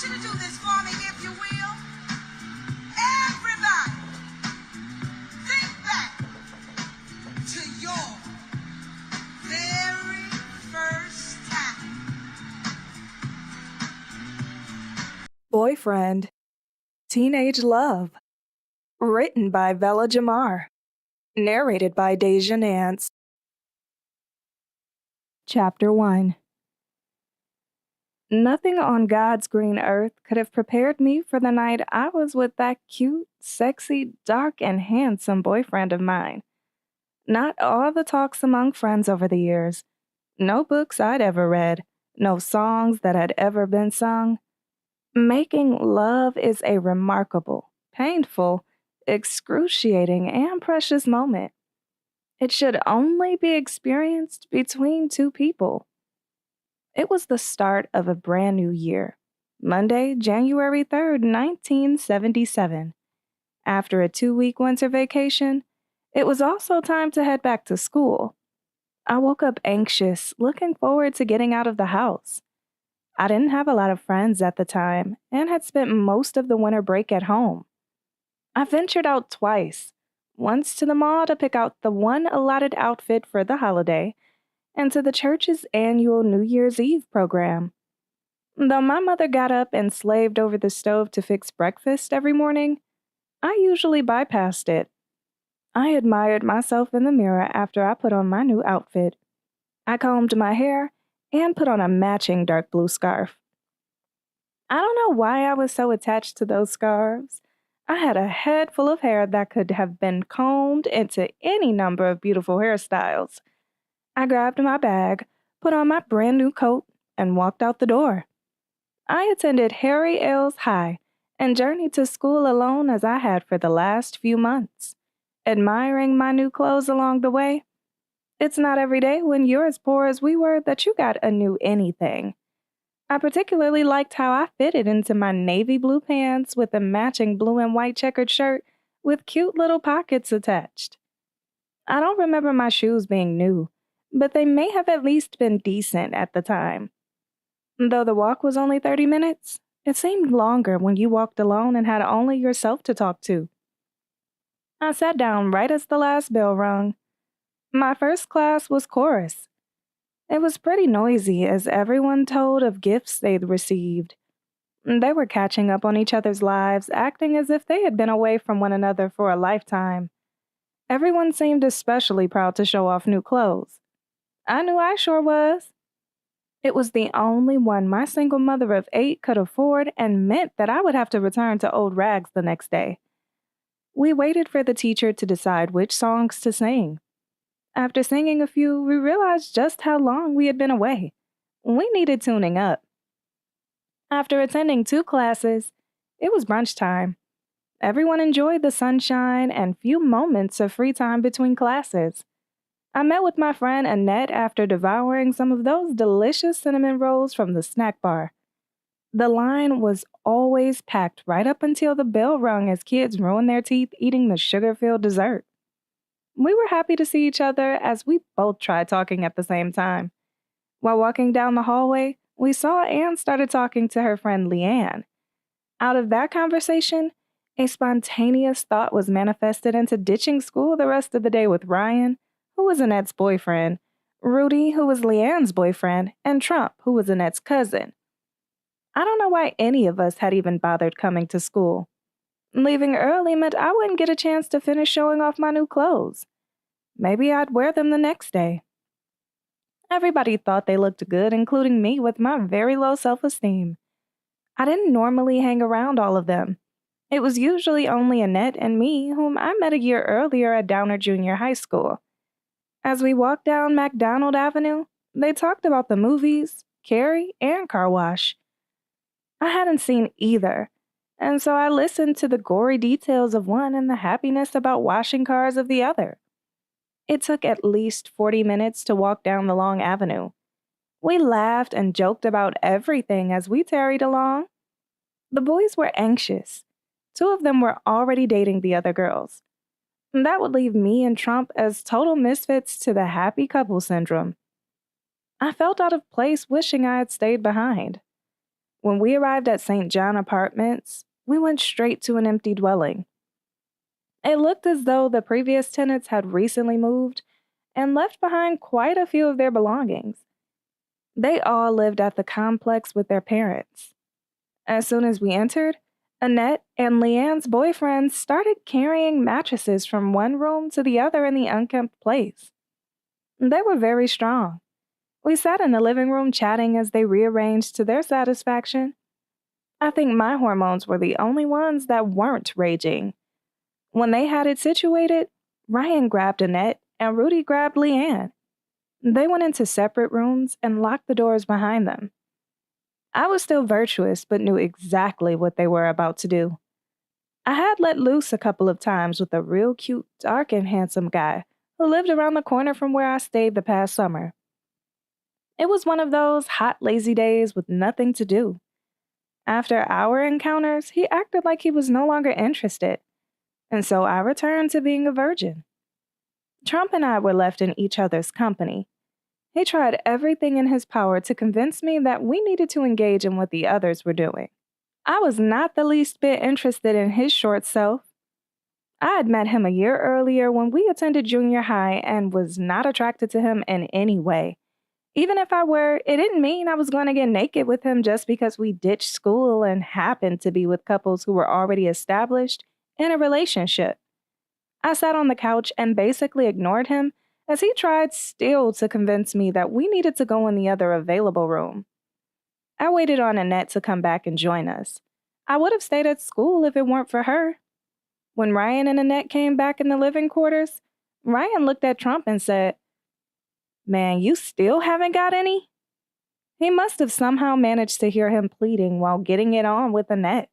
you to do this for me, if you will. Everybody, think back to your very first time. Boyfriend. Teenage Love. Written by Vella Jamar. Narrated by Deja, Nance. Chapter 1. Nothing on God's green earth could have prepared me for the night I was with that cute, sexy, dark, and handsome boyfriend of mine. Not all the talks among friends over the years, no books I'd ever read, no songs that had ever been sung. Making love is a remarkable, painful, excruciating, and precious moment. It should only be experienced between two people. It was the start of a brand new year, Monday, January 3rd, 1977. After a 2-week winter vacation, it was also time to head back to school. I woke up anxious, looking forward to getting out of the house. I didn't have a lot of friends at the time and had spent most of the winter break at home. I ventured out twice, once to the mall to pick out the one allotted outfit for the holiday, and to the church's annual New Year's Eve program. Though my mother got up and slaved over the stove to fix breakfast every morning, I usually bypassed it. I admired myself in the mirror after I put on my new outfit. I combed my hair and put on a matching dark blue scarf. I don't know why I was so attached to those scarves. I had a head full of hair that could have been combed into any number of beautiful hairstyles. I grabbed my bag, put on my brand new coat, and walked out the door. I attended Harry L's High and journeyed to school alone as I had for the last few months, admiring my new clothes along the way. It's not every day when you're as poor as we were that you got a new anything. I particularly liked how I fitted into my navy blue pants with a matching blue and white checkered shirt with cute little pockets attached. I don't remember my shoes being new, but they may have at least been decent at the time. Though the walk was only 30 minutes, it seemed longer when you walked alone and had only yourself to talk to. I sat down right as the last bell rung. My first class was chorus. It was pretty noisy as everyone told of gifts they'd received. They were catching up on each other's lives, acting as if they had been away from one another for a lifetime. Everyone seemed especially proud to show off new clothes. I knew I sure was. It was the only one my single mother of 8 could afford and meant that I would have to return to old rags the next day. We waited for the teacher to decide which songs to sing. After singing a few, we realized just how long we had been away. We needed tuning up. After attending 2 classes, it was brunch time. Everyone enjoyed the sunshine and few moments of free time between classes. I met with my friend Annette after devouring some of those delicious cinnamon rolls from the snack bar. The line was always packed right up until the bell rung as kids ruined their teeth eating the sugar-filled dessert. We were happy to see each other as we both tried talking at the same time. While walking down the hallway, we saw Anne started talking to her friend Leanne. Out of that conversation, a spontaneous thought was manifested into ditching school the rest of the day with Ryan, who was Annette's boyfriend, Rudy, who was Leanne's boyfriend, and Trump, who was Annette's cousin. I don't know why any of us had even bothered coming to school. Leaving early meant I wouldn't get a chance to finish showing off my new clothes. Maybe I'd wear them the next day. Everybody thought they looked good, including me with my very low self-esteem. I didn't normally hang around all of them. It was usually only Annette and me, whom I met a year earlier at Downer Junior High School. As we walked down MacDonald Avenue, they talked about the movies, Carrie, and Car Wash. I hadn't seen either, and so I listened to the gory details of one and the happiness about washing cars of the other. It took at least 40 minutes to walk down the long avenue. We laughed and joked about everything as we tarried along. The boys were anxious. 2 of them were already dating the other girls. That would leave me and Trump as total misfits to the happy couple syndrome. I felt out of place wishing I had stayed behind. When we arrived at St. John Apartments, we went straight to an empty dwelling. It looked as though the previous tenants had recently moved and left behind quite a few of their belongings. They all lived at the complex with their parents. As soon as we entered, Annette and Leanne's boyfriend started carrying mattresses from one room to the other in the unkempt place. They were very strong. We sat in the living room chatting as they rearranged to their satisfaction. I think my hormones were the only ones that weren't raging. When they had it situated, Ryan grabbed Annette and Rudy grabbed Leanne. They went into separate rooms and locked the doors behind them. I was still virtuous, but knew exactly what they were about to do. I had let loose a couple of times with a real cute, dark and handsome guy who lived around the corner from where I stayed the past summer. It was one of those hot, lazy days with nothing to do. After our encounters, he acted like he was no longer interested, and so I returned to being a virgin. Trump and I were left in each other's company. He tried everything in his power to convince me that we needed to engage in what the others were doing. I was not the least bit interested in his short self. I had met him a year earlier when we attended junior high and was not attracted to him in any way. Even if I were, it didn't mean I was going to get naked with him just because we ditched school and happened to be with couples who were already established in a relationship. I sat on the couch and basically ignored him as he tried still to convince me that we needed to go in the other available room. I waited on Annette to come back and join us. I would have stayed at school if it weren't for her. When Ryan and Annette came back in the living quarters, Ryan looked at Trump and said, "Man, you still haven't got any?" He must have somehow managed to hear him pleading while getting it on with Annette.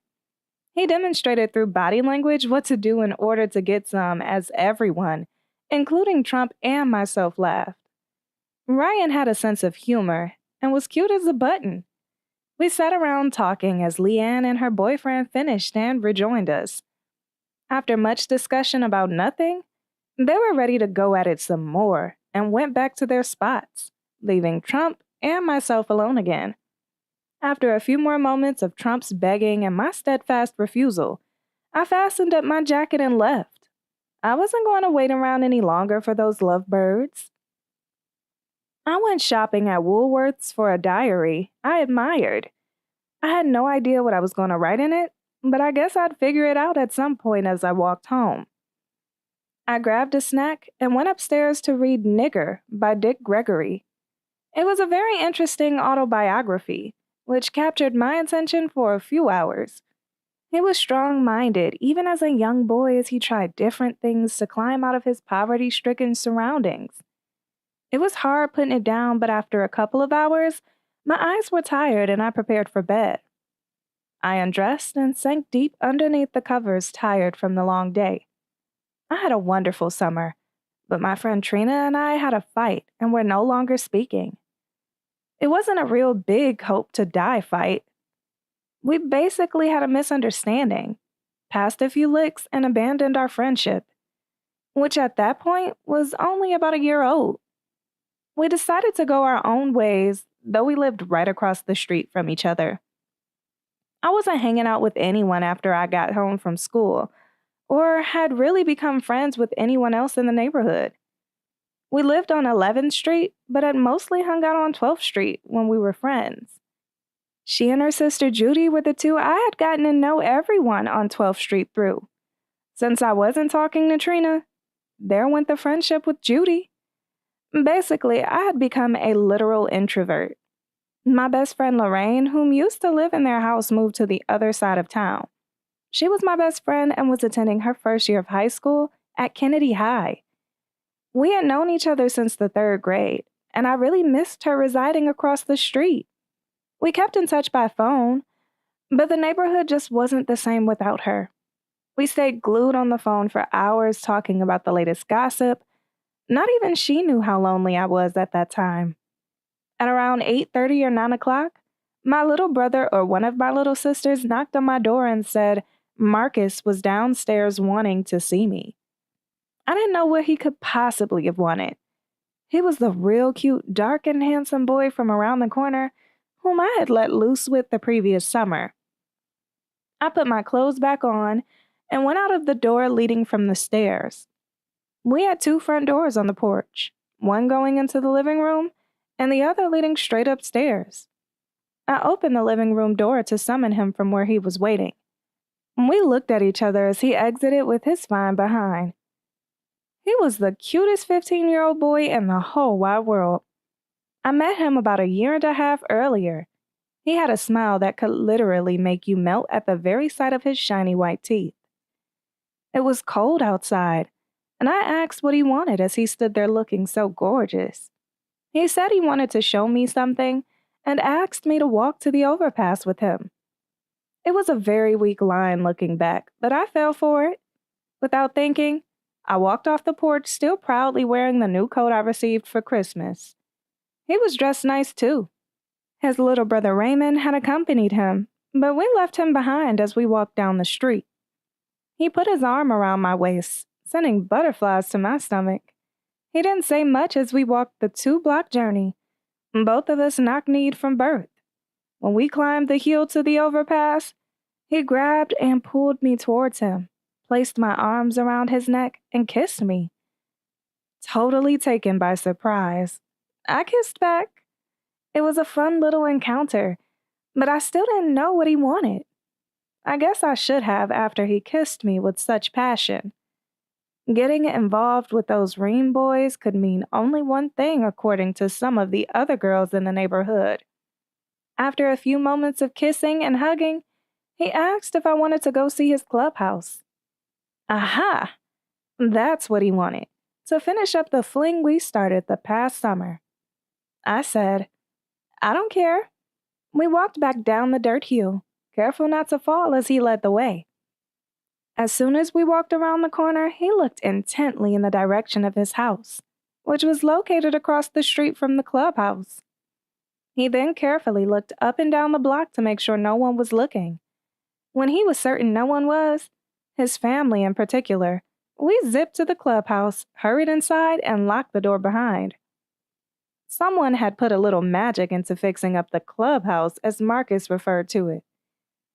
He demonstrated through body language what to do in order to get some as everyone, including Trump and myself, laughed. Ryan had a sense of humor and was cute as a button. We sat around talking as Leanne and her boyfriend finished and rejoined us. After much discussion about nothing, they were ready to go at it some more and went back to their spots, leaving Trump and myself alone again. After a few more moments of Trump's begging and my steadfast refusal, I fastened up my jacket and left. I wasn't going to wait around any longer for those lovebirds. I went shopping at Woolworth's for a diary I admired. I had no idea what I was going to write in it, but I guess I'd figure it out at some point as I walked home. I grabbed a snack and went upstairs to read Nigger by Dick Gregory. It was a very interesting autobiography, which captured my attention for a few hours. He was strong-minded, even as a young boy, as he tried different things to climb out of his poverty-stricken surroundings. It was hard putting it down, but after a couple of hours, my eyes were tired and I prepared for bed. I undressed and sank deep underneath the covers, tired from the long day. I had a wonderful summer, but my friend Trina and I had a fight and were no longer speaking. It wasn't a real big hope to die fight. We basically had a misunderstanding, passed a few licks, and abandoned our friendship, which at that point was only about a year old. We decided to go our own ways, though we lived right across the street from each other. I wasn't hanging out with anyone after I got home from school, or had really become friends with anyone else in the neighborhood. We lived on 11th Street, but had mostly hung out on 12th Street when we were friends. She and her sister Judy were the two I had gotten to know everyone on 12th Street through. Since I wasn't talking to Trina, there went the friendship with Judy. Basically, I had become a literal introvert. My best friend Lorraine, whom used to live in their house, moved to the other side of town. She was my best friend and was attending her first year of high school at Kennedy High. We had known each other since the 3rd grade, and I really missed her residing across the street. We kept in touch by phone, but the neighborhood just wasn't the same without her. We stayed glued on the phone for hours talking about the latest gossip. Not even she knew how lonely I was at that time. At around 8:30 or 9 o'clock, my little brother or one of my little sisters knocked on my door and said Marcus was downstairs wanting to see me. I didn't know what he could possibly have wanted. He was the real cute, dark and handsome boy from around the corner whom I had let loose with the previous summer. I put my clothes back on and went out of the door leading from the stairs. We had 2 front doors on the porch, one going into the living room and the other leading straight upstairs. I opened the living room door to summon him from where he was waiting. We looked at each other as he exited with his spine behind. He was the cutest 15-year-old boy in the whole wide world. I met him about a year and a half earlier. He had a smile that could literally make you melt at the very sight of his shiny white teeth. It was cold outside, and I asked what he wanted as he stood there looking so gorgeous. He said he wanted to show me something and asked me to walk to the overpass with him. It was a very weak line looking back, but I fell for it. Without thinking, I walked off the porch still proudly wearing the new coat I received for Christmas. He was dressed nice too. His little brother Raymond had accompanied him, but we left him behind as we walked down the street. He put his arm around my waist, sending butterflies to my stomach. He didn't say much as we walked the 2-block journey, both of us knock-kneed from birth. When we climbed the hill to the overpass, he grabbed and pulled me towards him, placed my arms around his neck, and kissed me. Totally taken by surprise, I kissed back. It was a fun little encounter, but I still didn't know what he wanted. I guess I should have after he kissed me with such passion. Getting involved with those Ream boys could mean only one thing according to some of the other girls in the neighborhood. After a few moments of kissing and hugging, he asked if I wanted to go see his clubhouse. Aha! That's what he wanted, to finish up the fling we started the past summer. I said, I don't care. We walked back down the dirt hill, careful not to fall as he led the way. As soon as we walked around the corner, he looked intently in the direction of his house, which was located across the street from the clubhouse. He then carefully looked up and down the block to make sure no one was looking. When he was certain no one was, his family in particular, we zipped to the clubhouse, hurried inside, and locked the door behind. Someone had put a little magic into fixing up the clubhouse, as Marcus referred to it.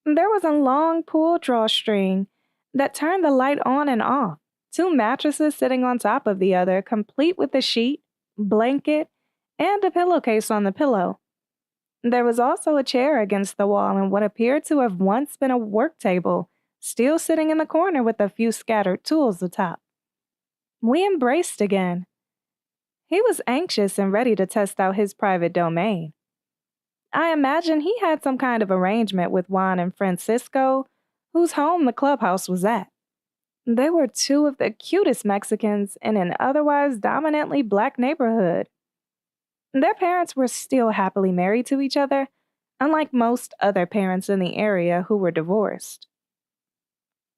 There was a long pull drawstring that turned the light on and off, 2 mattresses sitting on top of the other, complete with a sheet, blanket, and a pillowcase on the pillow. There was also a chair against the wall and what appeared to have once been a work table, still sitting in the corner with a few scattered tools atop. We embraced again. He was anxious and ready to test out his private domain. I imagine he had some kind of arrangement with Juan and Francisco, whose home the clubhouse was at. They were 2 of the cutest Mexicans in an otherwise dominantly black neighborhood. Their parents were still happily married to each other, unlike most other parents in the area who were divorced.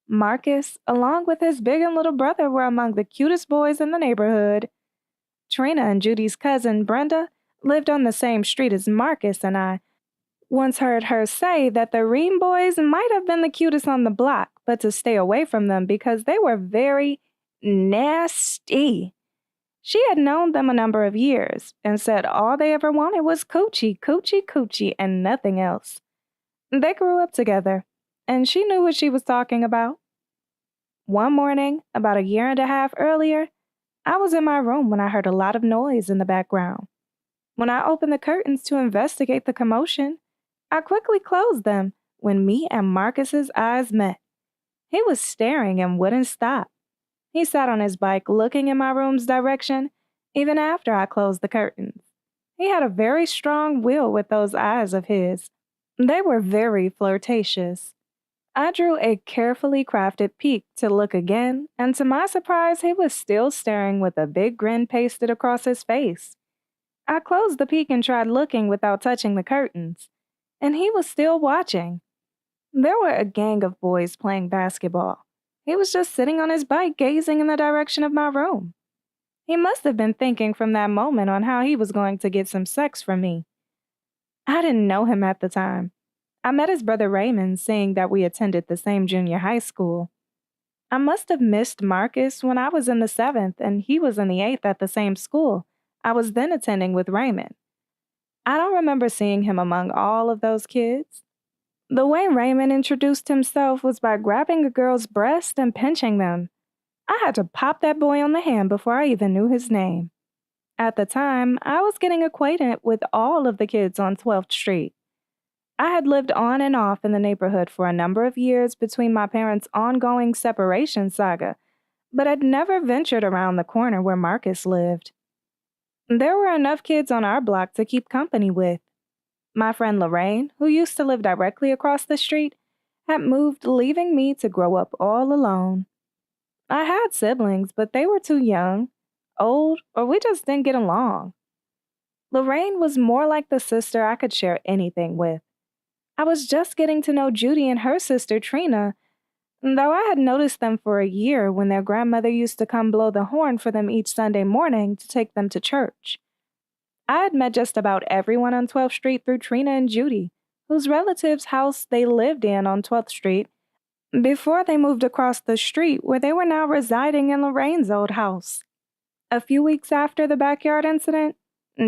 Marcus, along with his big and little brother, were among the cutest boys in the neighborhood. Trina and Judy's cousin, Brenda, lived on the same street as Marcus, and I once heard her say that the Ream boys might have been the cutest on the block, but to stay away from them because they were very nasty. She had known them a number of years and said all they ever wanted was coochie, coochie, coochie, and nothing else. They grew up together, and she knew what she was talking about. One morning, about a year and a half earlier, I was in my room when I heard a lot of noise in the background. When I opened the curtains to investigate the commotion, I quickly closed them when me and Marcus's eyes met. He was staring and wouldn't stop. He sat on his bike looking in my room's direction, even after I closed the curtains. He had a very strong will with those eyes of his. They were very flirtatious. I drew a carefully crafted peek to look again, and to my surprise, he was still staring with a big grin pasted across his face. I closed the peek and tried looking without touching the curtains, and he was still watching. There were a gang of boys playing basketball. He was just sitting on his bike gazing in the direction of my room. He must have been thinking from that moment on how he was going to get some sex from me. I didn't know him at the time. I met his brother Raymond, seeing that we attended the same junior high school. I must have missed Marcus when I was in the 7th and he was in the 8th at the same school I was then attending with Raymond. I don't remember seeing him among all of those kids. The way Raymond introduced himself was by grabbing a girl's breast and pinching them. I had to pop that boy on the hand before I even knew his name. At the time, I was getting acquainted with all of the kids on 12th Street. I had lived on and off in the neighborhood for a number of years between my parents' ongoing separation saga, but had never ventured around the corner where Marcus lived. There were enough kids on our block to keep company with. My friend Lorraine, who used to live directly across the street, had moved, leaving me to grow up all alone. I had siblings, but they were too young, old, or we just didn't get along. Lorraine was more like the sister I could share anything with. I was just getting to know Judy and her sister Trina, though I had noticed them for a year when their grandmother used to come blow the horn for them each Sunday morning to take them to church. I had met just about everyone on 12th Street through Trina and Judy, whose relatives' house they lived in on 12th Street, before they moved across the street where they were now residing in Lorraine's old house. A few weeks after the backyard incident,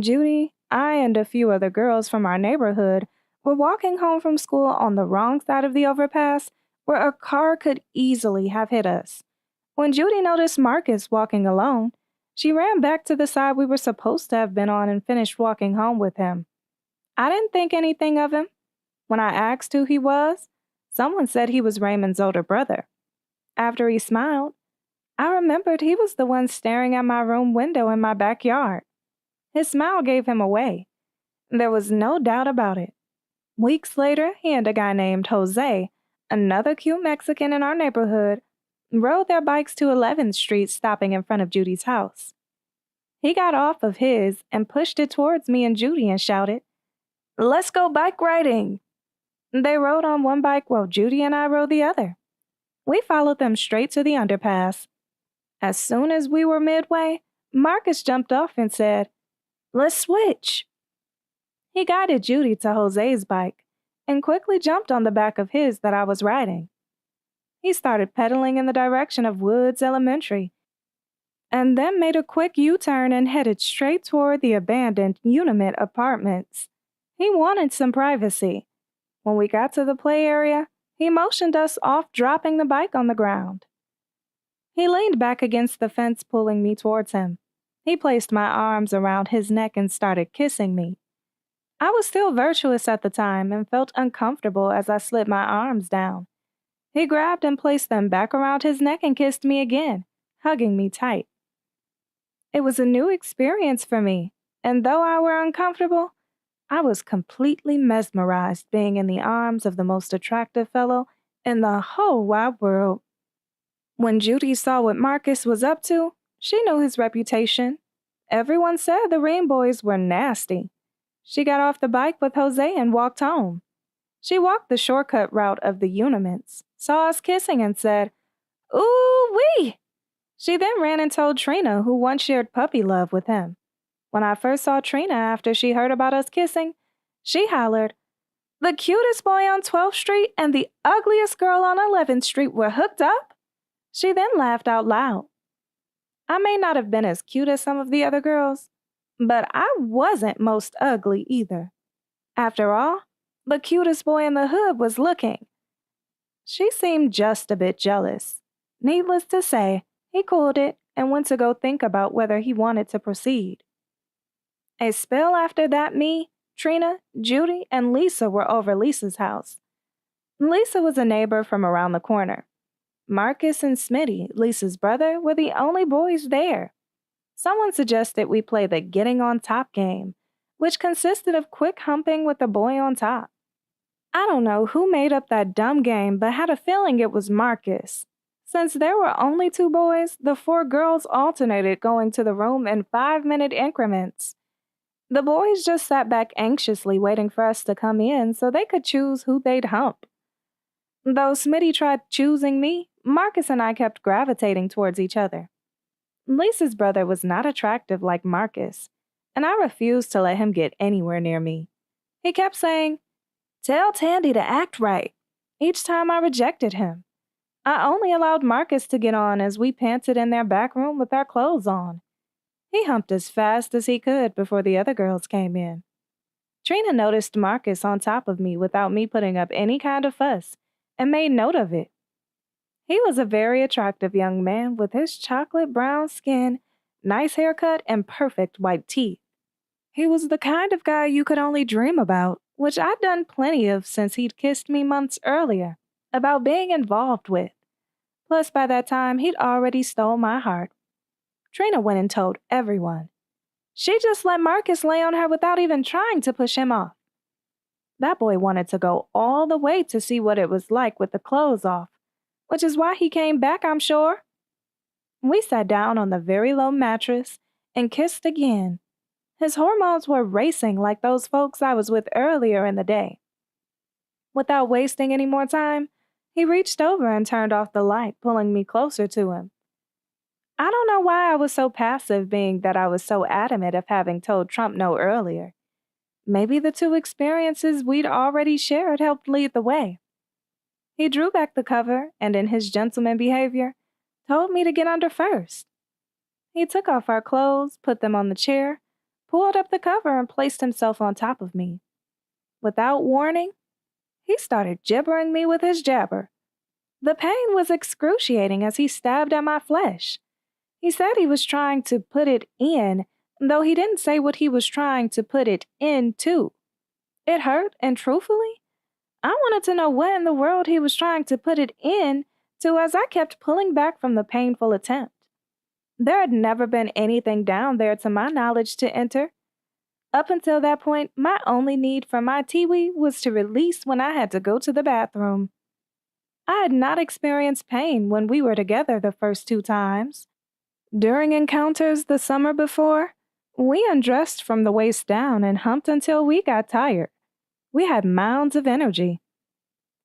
Judy, I, and a few other girls from our neighborhood were walking home from school on the wrong side of the overpass where a car could easily have hit us. When Judy noticed Marcus walking alone, she ran back to the side we were supposed to have been on and finished walking home with him. I didn't think anything of him. When I asked who he was, someone said he was Raymond's older brother. After he smiled, I remembered he was the one staring at my room window in my backyard. His smile gave him away. There was no doubt about it. Weeks later, he and a guy named Jose, another cute Mexican in our neighborhood, rode their bikes to 11th Street, stopping in front of Judy's house. He got off of his and pushed it towards me and Judy and shouted, "Let's go bike riding!" They rode on one bike while Judy and I rode the other. We followed them straight to the underpass. As soon as we were midway, Marcus jumped off and said, "Let's switch." He guided Judy to Jose's bike and quickly jumped on the back of his that I was riding. He started pedaling in the direction of Woods Elementary and then made a quick U-turn and headed straight toward the abandoned Unimint apartments. He wanted some privacy. When we got to the play area, he motioned us off, dropping the bike on the ground. He leaned back against the fence, pulling me towards him. He placed my arms around his neck and started kissing me. I was still virtuous at the time and felt uncomfortable as I slid my arms down. He grabbed and placed them back around his neck and kissed me again, hugging me tight. It was a new experience for me, and though I were uncomfortable, I was completely mesmerized being in the arms of the most attractive fellow in the whole wide world. When Judy saw what Marcus was up to, she knew his reputation. Everyone said the Ream boys were nasty. She got off the bike with Jose and walked home. She walked the shortcut route of the Unimints, saw us kissing, and said, "Ooh-wee!" She then ran and told Trina, who once shared puppy love with him. When I first saw Trina after she heard about us kissing, she hollered, "The cutest boy on 12th Street and the ugliest girl on 11th Street were hooked up?" She then laughed out loud. I may not have been as cute as some of the other girls, but I wasn't most ugly either. After all, the cutest boy in the hood was looking. She seemed just a bit jealous. Needless to say, he cooled it and went to go think about whether he wanted to proceed. A spell after that, me, Trina, Judy, and Lisa were over Lisa's house. Lisa was a neighbor from around the corner. Marcus and Smitty, Lisa's brother, were the only boys there. Someone suggested we play the Getting on Top game, which consisted of quick humping with the boy on top. I don't know who made up that dumb game, but had a feeling it was Marcus. Since there were only 2 boys, the 4 girls alternated going to the room in 5-minute increments. The boys just sat back anxiously waiting for us to come in so they could choose who they'd hump. Though Smitty tried choosing me, Marcus and I kept gravitating towards each other. Lisa's brother was not attractive like Marcus, and I refused to let him get anywhere near me. He kept saying, "Tell Tandy to act right," each time I rejected him. I only allowed Marcus to get on as we panted in their back room with our clothes on. He humped as fast as he could before the other girls came in. Trina noticed Marcus on top of me without me putting up any kind of fuss and made note of it. He was a very attractive young man with his chocolate brown skin, nice haircut, and perfect white teeth. He was the kind of guy you could only dream about, which I'd done plenty of since he'd kissed me months earlier, about being involved with. Plus, by that time, he'd already stole my heart. Trina went and told everyone. She just let Marcus lay on her without even trying to push him off. That boy wanted to go all the way to see what it was like with the clothes off, which is why he came back, I'm sure. We sat down on the very low mattress and kissed again. His hormones were racing like those folks I was with earlier in the day. Without wasting any more time, he reached over and turned off the light, pulling me closer to him. I don't know why I was so passive, being that I was so adamant of having told Trump no earlier. Maybe the two experiences we'd already shared helped lead the way. He drew back the cover and, in his gentleman behavior, told me to get under first. He took off our clothes, put them on the chair, pulled up the cover, and placed himself on top of me. Without warning, he started gibbering me with his jabber. The pain was excruciating as he stabbed at my flesh. He said he was trying to put it in, though he didn't say what he was trying to put it into. It hurt, and truthfully, I wanted to know what in the world he was trying to put it in to as I kept pulling back from the painful attempt. There had never been anything down there to my knowledge to enter. Up until that point, my only need for my tiwi was to release when I had to go to the bathroom. I had not experienced pain when we were together the first 2 times. During encounters the summer before, we undressed from the waist down and humped until we got tired. We had mounds of energy.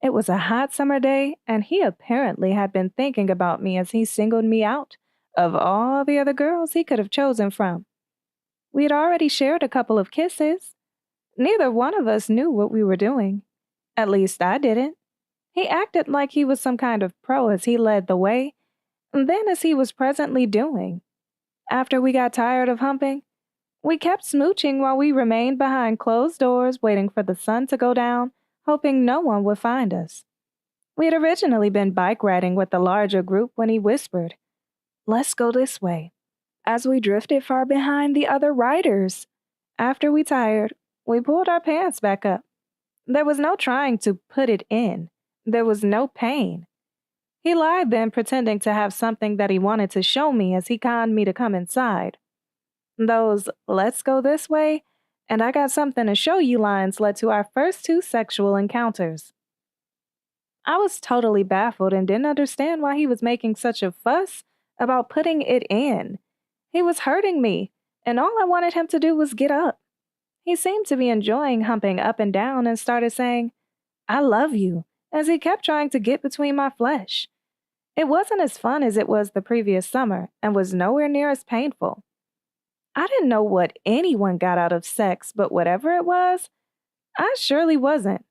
It was a hot summer day, and he apparently had been thinking about me as he singled me out of all the other girls he could have chosen from. We had already shared a couple of kisses. Neither one of us knew what we were doing. At least I didn't. He acted like he was some kind of pro as he led the way, and then as he was presently doing. After we got tired of humping, we kept smooching while we remained behind closed doors waiting for the sun to go down, hoping no one would find us. We had originally been bike riding with the larger group when he whispered, "Let's go this way," as we drifted far behind the other riders. After we tired, we pulled our pants back up. There was no trying to put it in. There was no pain. He lied then, pretending to have something that he wanted to show me as he conned me to come inside. Those "let's go this way" and "I got something to show you" lines led to our first 2 sexual encounters. I was totally baffled and didn't understand why he was making such a fuss about putting it in. He was hurting me, and all I wanted him to do was get up. He seemed to be enjoying humping up and down and started saying, "I love you," as he kept trying to get between my flesh. It wasn't as fun as it was the previous summer and was nowhere near as painful. I didn't know what anyone got out of sex, but whatever it was, I surely wasn't.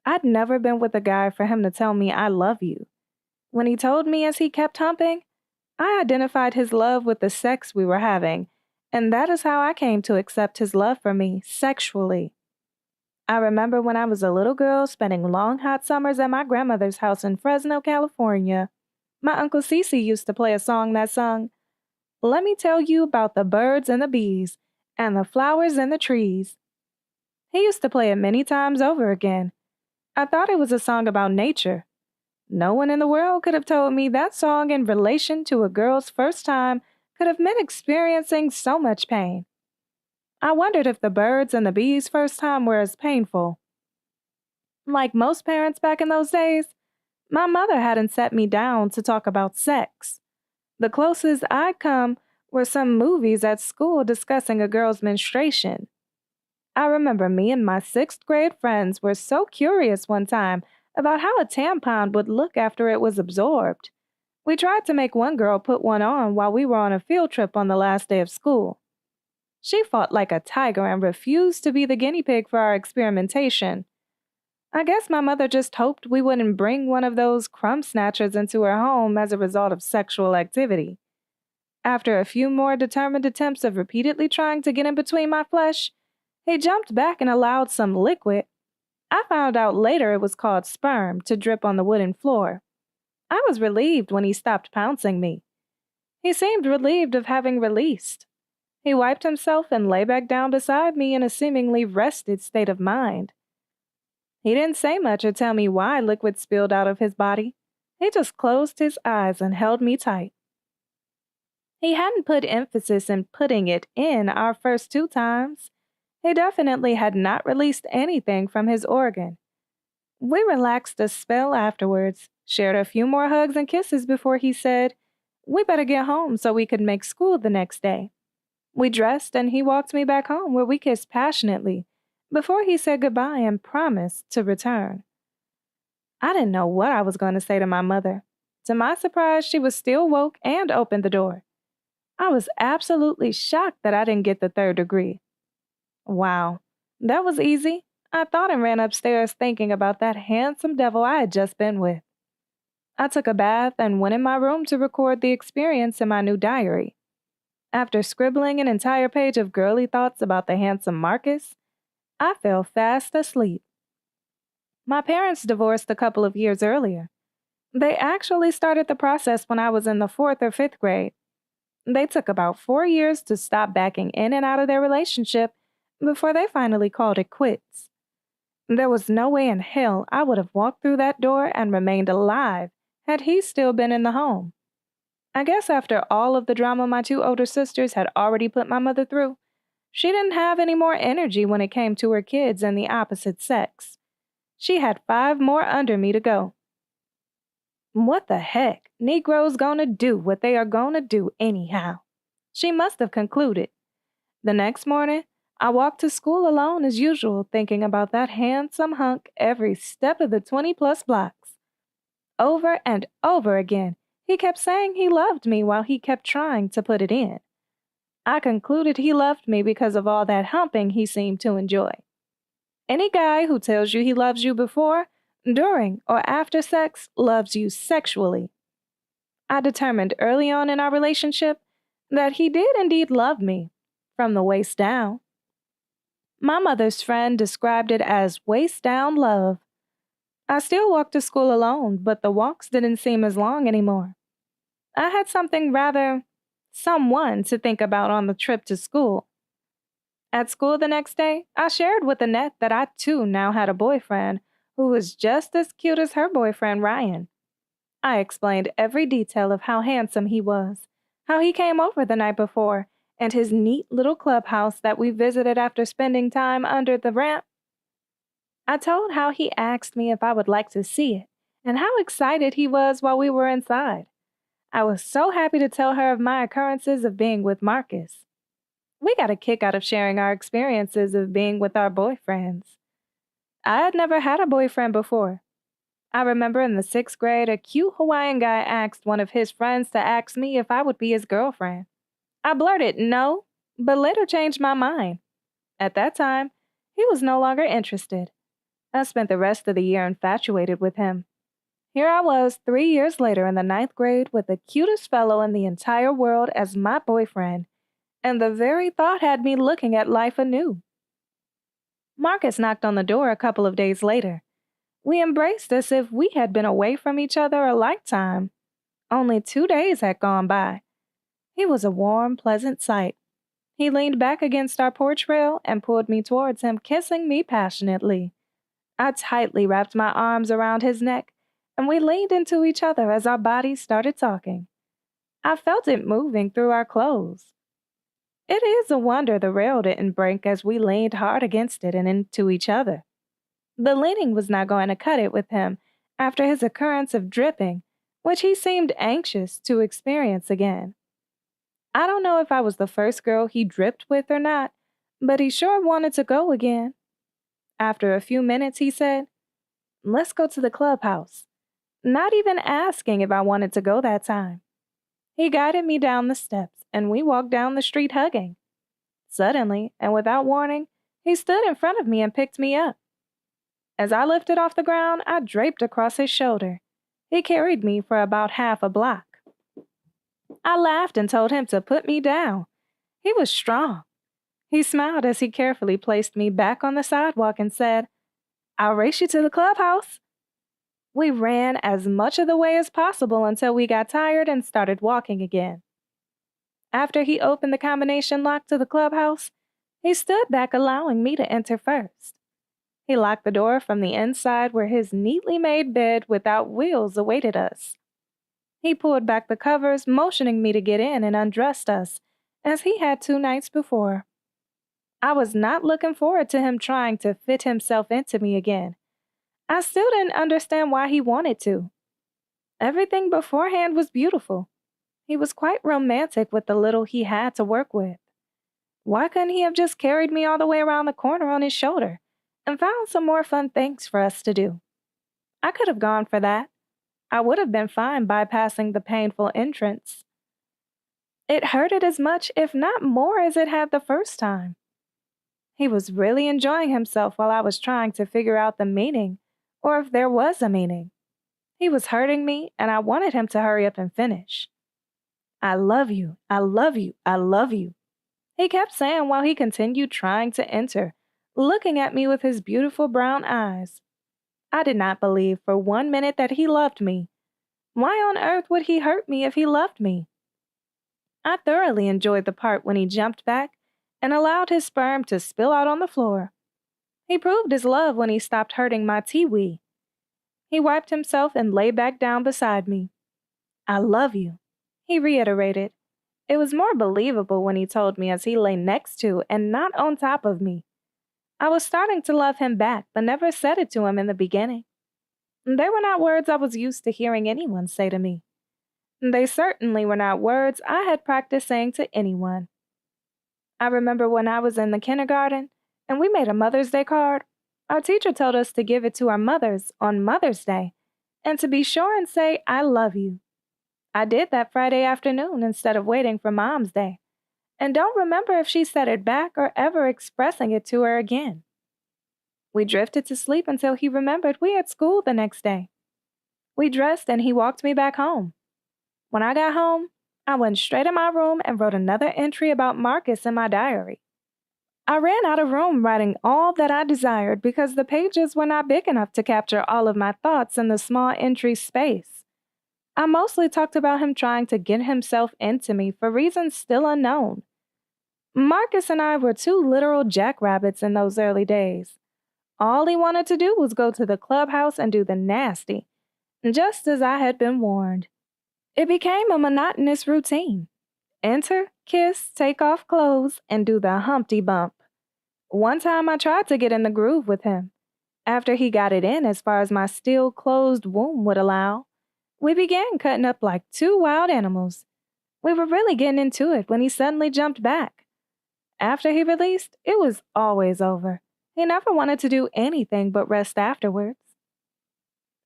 I'd never been with a guy for him to tell me "I love you." When he told me as he kept humping, I identified his love with the sex we were having, and that is how I came to accept his love for me sexually. I remember when I was a little girl spending long hot summers at my grandmother's house in Fresno, California. My Uncle Cece used to play a song that sung, "Let me tell you about the birds and the bees, and the flowers and the trees." He used to play it many times over again. I thought it was a song about nature. No one in the world could have told me that song in relation to a girl's first time could have meant experiencing so much pain. I wondered if the birds and the bees' first time were as painful. Like most parents back in those days, my mother hadn't set me down to talk about sex. The closest I'd come were some movies at school discussing a girl's menstruation. I remember me and my 6th grade friends were so curious one time about how a tampon would look after it was absorbed. We tried to make one girl put one on while we were on a field trip on the last day of school. She fought like a tiger and refused to be the guinea pig for our experimentation. I guess my mother just hoped we wouldn't bring one of those crumb snatchers into her home as a result of sexual activity. After a few more determined attempts of repeatedly trying to get in between my flesh, He jumped back and allowed some liquid. I found out later it was called sperm to drip on the wooden floor. I was relieved when he stopped pouncing me. He seemed relieved of having released. He wiped himself and lay back down beside me in a seemingly rested state of mind. He didn't say much or tell me why liquid spilled out of his body. He just closed his eyes and held me tight. He hadn't put emphasis in putting it in our first 2 times. He definitely had not released anything from his organ. We relaxed a spell afterwards, shared a few more hugs and kisses before he said, "We better get home so we could make school the next day." We dressed and he walked me back home where we kissed passionately before he said goodbye and promised to return. I didn't know what I was going to say to my mother. To my surprise, she was still woke and opened the door. I was absolutely shocked that I didn't get the 3rd degree. Wow, that was easy, I thought, and ran upstairs thinking about that handsome devil I had just been with. I took a bath and went in my room to record the experience in my new diary. After scribbling an entire page of girly thoughts about the handsome Marcus, I fell fast asleep. My parents divorced a couple of years earlier. They actually started the process when I was in the 4th or 5th grade. They took about 4 years to stop backing in and out of their relationship before they finally called it quits. There was no way in hell I would have walked through that door and remained alive had he still been in the home. I guess after all of the drama my 2 older sisters had already put my mother through, she didn't have any more energy when it came to her kids and the opposite sex. She had 5 more under me to go. What the heck? Negroes gonna do what they are gonna do anyhow, she must have concluded. The next morning, I walked to school alone as usual, thinking about that handsome hunk every step of the 20+ blocks. Over and over again, he kept saying he loved me while he kept trying to put it in. I concluded he loved me because of all that humping he seemed to enjoy. Any guy who tells you he loves you before, during, or after sex loves you sexually. I determined early on in our relationship that he did indeed love me, from the waist down. My mother's friend described it as waist down love. I still walked to school alone, but the walks didn't seem as long anymore. I had someone to think about on the trip to school. At school the next day, I shared with Annette that I too now had a boyfriend who was just as cute as her boyfriend Ryan. I explained every detail of how handsome he was, how he came over the night before, and his neat little clubhouse that we visited after spending time under the ramp. I told how he asked me if I would like to see it, and how excited he was while we were inside. I was so happy to tell her of my occurrences of being with Marcus. We got a kick out of sharing our experiences of being with our boyfriends. I had never had a boyfriend before. I remember in the 6th grade, a cute Hawaiian guy asked one of his friends to ask me if I would be his girlfriend. I blurted no, but later changed my mind. At that time, he was no longer interested. I spent the rest of the year infatuated with him. Here I was 3 years later in the 9th grade with the cutest fellow in the entire world as my boyfriend, and the very thought had me looking at life anew. Marcus knocked on the door a couple of days later. We embraced as if we had been away from each other a lifetime. Only 2 days had gone by. He was a warm, pleasant sight. He leaned back against our porch rail and pulled me towards him, kissing me passionately. I tightly wrapped my arms around his neck, and we leaned into each other as our bodies started talking. I felt it moving through our clothes. It is a wonder the rail didn't break as we leaned hard against it and into each other. The leaning was not going to cut it with him after his occurrence of dripping, which he seemed anxious to experience again. I don't know if I was the first girl he dripped with or not, but he sure wanted to go again. After a few minutes, he said, "Let's go to the clubhouse," not even asking if I wanted to go that time. He guided me down the steps, and we walked down the street hugging. Suddenly, and without warning, he stood in front of me and picked me up. As I lifted off the ground, I draped across his shoulder. He carried me for about half a block. I laughed and told him to put me down. He was strong. He smiled as he carefully placed me back on the sidewalk and said, "I'll race you to the clubhouse." We ran as much of the way as possible until we got tired and started walking again. After he opened the combination lock to the clubhouse, he stood back, allowing me to enter first. He locked the door from the inside where his neatly made bed without wheels awaited us. He pulled back the covers, motioning me to get in, and undressed us, as he had 2 nights before. I was not looking forward to him trying to fit himself into me again. I still didn't understand why he wanted to. Everything beforehand was beautiful. He was quite romantic with the little he had to work with. Why couldn't he have just carried me all the way around the corner on his shoulder and found some more fun things for us to do? I could have gone for that. I would have been fine bypassing the painful entrance. It hurted as much, if not more, as it had the first time. He was really enjoying himself while I was trying to figure out the meaning, or if there was a meaning. He was hurting me, and I wanted him to hurry up and finish. "I love you, I love you, I love you," he kept saying while he continued trying to enter, looking at me with his beautiful brown eyes. I did not believe for 1 minute that he loved me. Why on earth would he hurt me if he loved me? I thoroughly enjoyed the part when he jumped back and allowed his sperm to spill out on the floor. He proved his love when he stopped hurting my tee-wee. He wiped himself and lay back down beside me. "I love you," he reiterated. It was more believable when he told me as he lay next to and not on top of me. I was starting to love him back, but never said it to him in the beginning. They were not words I was used to hearing anyone say to me. They certainly were not words I had practiced saying to anyone. I remember when I was in the kindergarten and we made a Mother's Day card. Our teacher told us to give it to our mothers on Mother's Day and to be sure and say, "I love you." I did that Friday afternoon instead of waiting for Mom's Day, and don't remember if she said it back or ever expressing it to her again. We drifted to sleep until he remembered we had school the next day. We dressed and he walked me back home. When I got home, I went straight in my room and wrote another entry about Marcus in my diary. I ran out of room writing all that I desired because the pages were not big enough to capture all of my thoughts in the small entry space. I mostly talked about him trying to get himself into me for reasons still unknown. Marcus and I were two literal jackrabbits in those early days. All he wanted to do was go to the clubhouse and do the nasty, just as I had been warned. It became a monotonous routine. Enter, kiss, take off clothes, and do the Humpty Bump. One time I tried to get in the groove with him. After he got it in as far as my still closed womb would allow, we began cutting up like two wild animals. We were really getting into it when he suddenly jumped back. After he released, it was always over. He never wanted to do anything but rest afterwards.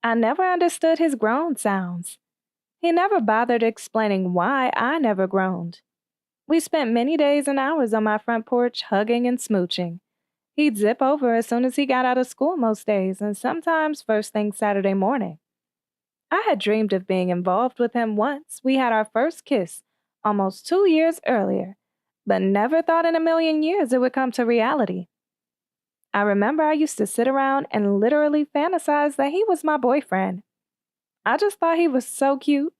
I never understood his groan sounds. He never bothered explaining why I never groaned. We spent many days and hours on my front porch hugging and smooching. He'd zip over as soon as he got out of school most days, and sometimes first thing Saturday morning. I had dreamed of being involved with him once we had our first kiss, almost 2 years earlier, but never thought in a million years it would come to reality. I remember I used to sit around and literally fantasize that he was my boyfriend. I just thought he was so cute.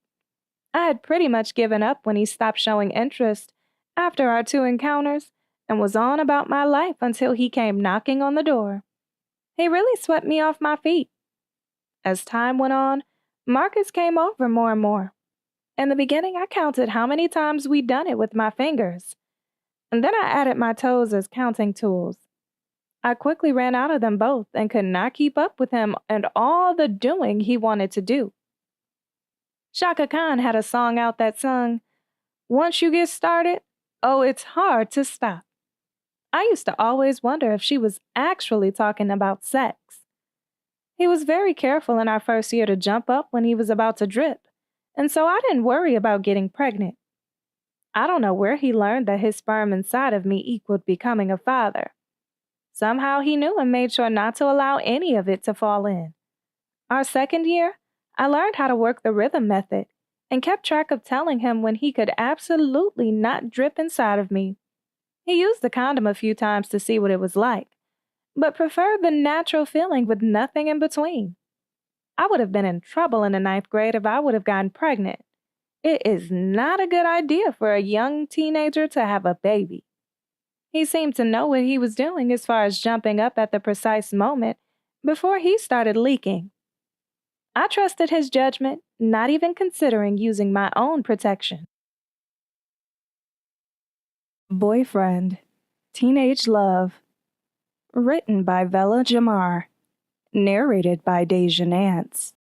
I had pretty much given up when he stopped showing interest after our 2 encounters and was on about my life until he came knocking on the door. He really swept me off my feet. As time went on, Marcus came over more and more. In the beginning, I counted how many times we'd done it with my fingers, and then I added my toes as counting tools. I quickly ran out of them both and could not keep up with him and all the doing he wanted to do. Shaka Khan had a song out that sung, "Once you get started, oh, it's hard to stop." I used to always wonder if she was actually talking about sex. He was very careful in our first year to jump up when he was about to drip, and so I didn't worry about getting pregnant. I don't know where he learned that his sperm inside of me equaled becoming a father. Somehow he knew and made sure not to allow any of it to fall in. Our second year, I learned how to work the rhythm method and kept track of telling him when he could absolutely not drip inside of me. He used the condom a few times to see what it was like, but preferred the natural feeling with nothing in between. I would have been in trouble in the ninth grade if I would have gotten pregnant. It is not a good idea for a young teenager to have a baby. He seemed to know what he was doing as far as jumping up at the precise moment before he started leaking. I trusted his judgment, not even considering using my own protection. Boyfriend, Teenage Love. Written by Vella Jamar. Narrated by Deja Nance.